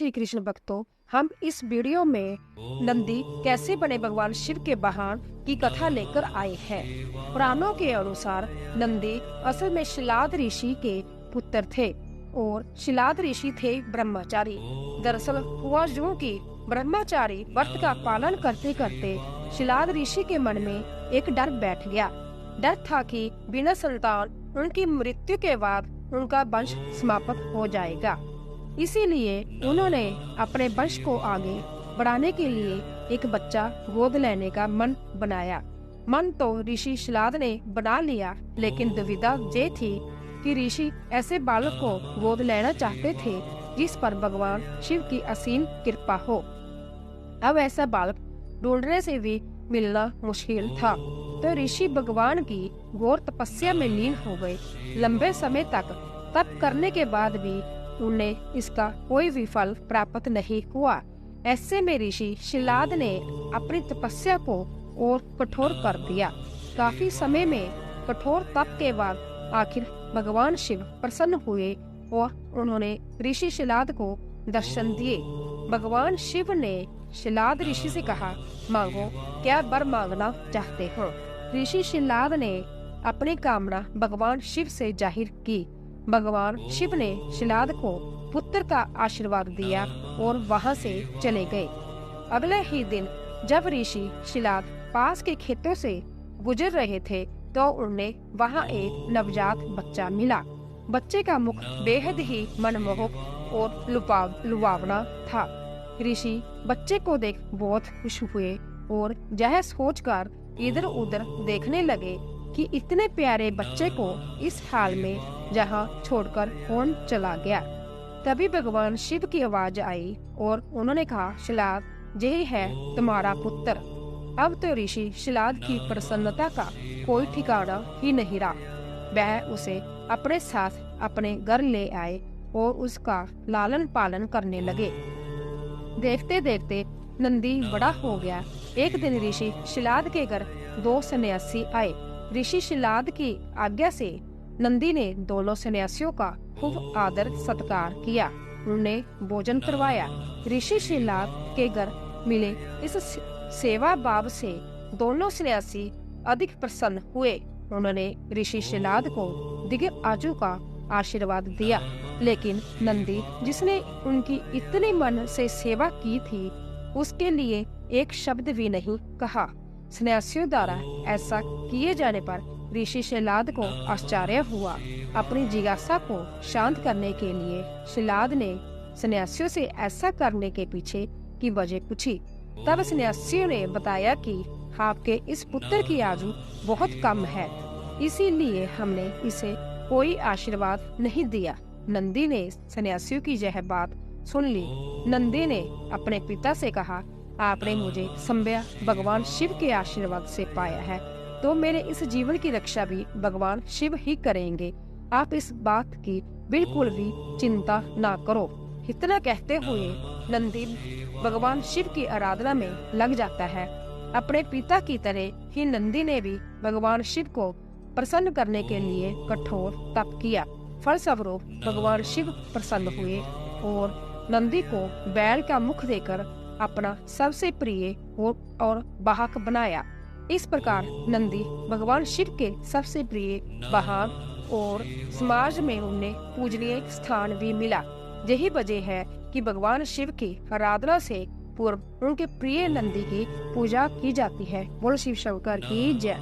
श्री कृष्ण भक्तों, हम इस वीडियो में नंदी कैसे बने भगवान शिव के वाहन की कथा लेकर आए हैं। पुराणों के अनुसार नंदी असल में शिलाद ऋषि के पुत्र थे और शिलाद ऋषि थे ब्रह्मचारी। दरअसल हुआ यूं कि ब्रह्मचारी व्रत का पालन करते करते शिलाद ऋषि के मन में एक डर बैठ गया। डर था कि बिना संतान उनकी मृत्यु के बाद उनका वंश समाप्त हो जाएगा। इसीलिए उन्होंने अपने वंश को आगे बढ़ाने के लिए एक बच्चा गोद लेने का मन बनाया। मन तो ऋषि शिलाद ने बना लिया, लेकिन दुविधा ये थी कि ऋषि ऐसे बालक को गोद लेना चाहते थे जिस पर भगवान शिव की असीम कृपा हो। अब ऐसा बालक ढूंढने से भी मिलना मुश्किल था, तो ऋषि भगवान की घोर तपस्या में लीन हो गए। लंबे समय तक तप करने के बाद भी उन्हें इसका कोई भी फल प्राप्त नहीं हुआ। ऐसे में ऋषि शिलाद ने अपनी तपस्या को और कठोर कर दिया। काफी समय में कठोर तप के बाद आखिर भगवान शिव प्रसन्न हुए और उन्होंने ऋषि शिलाद को दर्शन दिए। भगवान शिव ने शिलाद ऋषि से कहा, मांगो, क्या वर मांगना चाहते हो। ऋषि शिलाद ने अपनी कामना भगवान शिव से जाहिर की। भगवान शिव ने शिलाद को पुत्र का आशीर्वाद दिया और वहां से चले गए। अगले ही दिन जब ऋषि शिलाद पास के खेतों से गुजर रहे थे तो उन्हें वहां एक नवजात बच्चा मिला। बच्चे का मुख बेहद ही मनमोहक और लुभावना था। ऋषि बच्चे को देख बहुत खुश हुए और यह सोचकर इधर उधर देखने लगे कि इतने प्यारे बच्चे को इस हाल में जहां छोड़कर कौन चला गया। तभी भगवान शिव की आवाज आई और उन्होंने कहा, शिलाद, यही है तुम्हारा पुत्र। अब तो ऋषि शिलाद की प्रसन्नता का कोई ठिकाना ही नहीं रहा। वह उसे अपने साथ अपने घर ले आए और उसका लालन पालन करने लगे। देखते देखते नंदी बड़ा हो गया। एक दिन ऋषि शिलाद के घर 2 सन्यासी आए। ऋषि शिलाद की आज्ञा से नंदी ने दोनों सन्यासियों का खूब आदर सत्कार किया, उन्हें भोजन करवाया। ऋषि शिलाद के घर मिले इस सेवा भाव से दोनों सन्यासी अधिक प्रसन्न हुए। उन्होंने ऋषि शिलाद को दिव्य आयु का आशीर्वाद दिया, लेकिन नंदी, जिसने उनकी इतनी मन से सेवा की थी, उसके लिए एक शब्द भी नहीं कहा। सन्यासियों द्वारा ऐसा किए जाने पर ऋषि शिलाद को आश्चर्य हुआ। अपनी जिज्ञासा को शांत करने के लिए शिलाद ने सन्यासियों से ऐसा करने के पीछे की वजह पूछी। तब सन्यासियों ने बताया कि आपके इस पुत्र की आयु बहुत कम है, इसीलिए हमने इसे कोई आशीर्वाद नहीं दिया। नंदी ने सन्यासियों की यह बात सुन ली। नंदी ने अपने पिता से कहा, आपने मुझे संभ्या भगवान शिव के आशीर्वाद से पाया है, तो मेरे इस जीवन की रक्षा भी भगवान शिव ही करेंगे। आप इस बात की बिल्कुल भी चिंता ना करो। इतना कहते हुए नंदी भगवान शिव की आराधना में लग जाता है। अपने पिता की तरह ही नंदी ने भी भगवान शिव को प्रसन्न करने के लिए कठोर तप किया। फलस्वरूप भगवान शिव प्रसन्न हुए और नंदी को बैल का मुख देकर अपना सबसे प्रिय और वाहक बनाया। इस प्रकार नंदी भगवान शिव के सबसे प्रिय वाहन और समाज में उन्हें पूजनीय स्थान भी मिला। यही वजह है कि भगवान शिव की आराधना से पूर्व उनके प्रिय नंदी की पूजा की जाती है। बोलो शिव शंकर की जय।